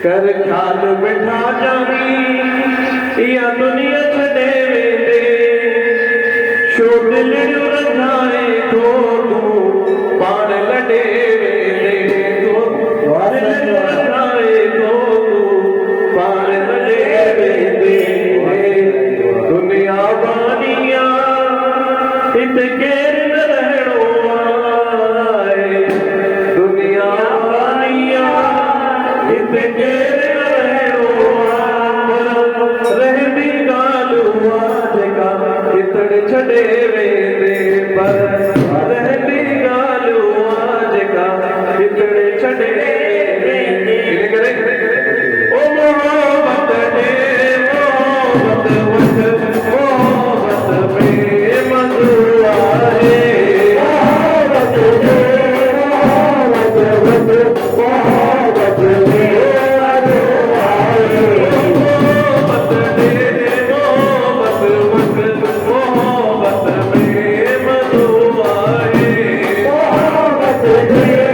कर ख्याल बिठा जानी या दुनिया छड़े वेंदे छो दिल रंझाए तो तू पाण लड़े वेंदे तो दिल रंझाए तो तू पाण लड़े वेंदे दुनिया बानिया इत केर न रहणो आए दुनिया बानिया इत केर छड़े वेंदे पर रहंदी ॻाल्हि आज का कितने छड़े वेंदे ओ मोहब्बत दे मोहब्बत वठ मोहब्बत में मज़ो आहे मोहब्बत दे मोहब्बत वठ मोहब्बत में मज़ो आहे मोहब्बत दे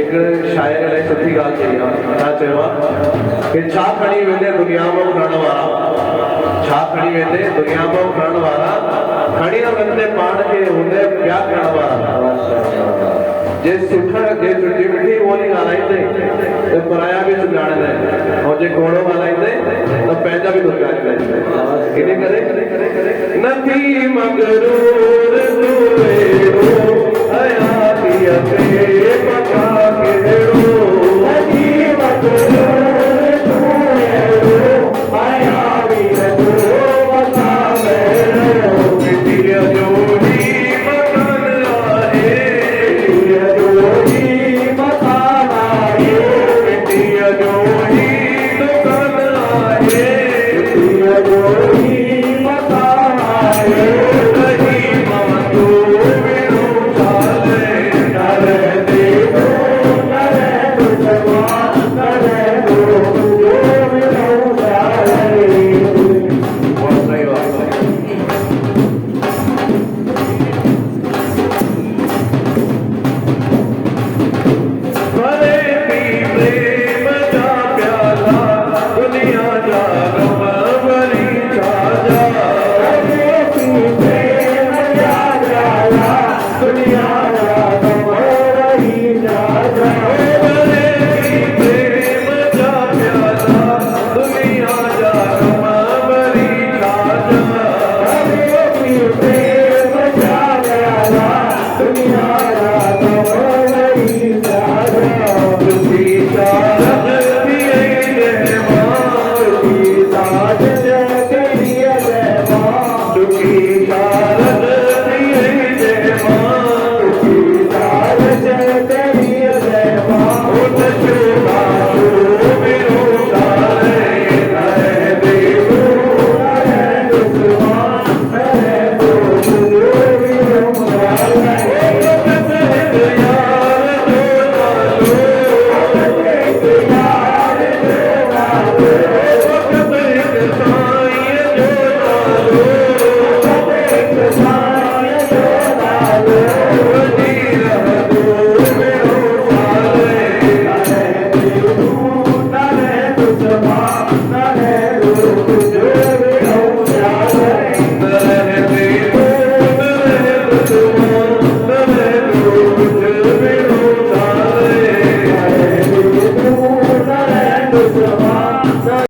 एक शायर ने सुठी गाल कि छा खणी वेंदे दुनिया में करण वारा छा खणी वेंदे दुनिया में करण वारा खणी वेंदे पाण के हुंदे क्या करण वारा जे सुठा जे सुठी मिठी बोली ॻाल्हाईंदे त पराया बि सुञाणंदे ऐं जे कोड़ो ॻाल्हाईंदे त पंहिंजा बि सुञाणींदे इन करे नथी मगरूर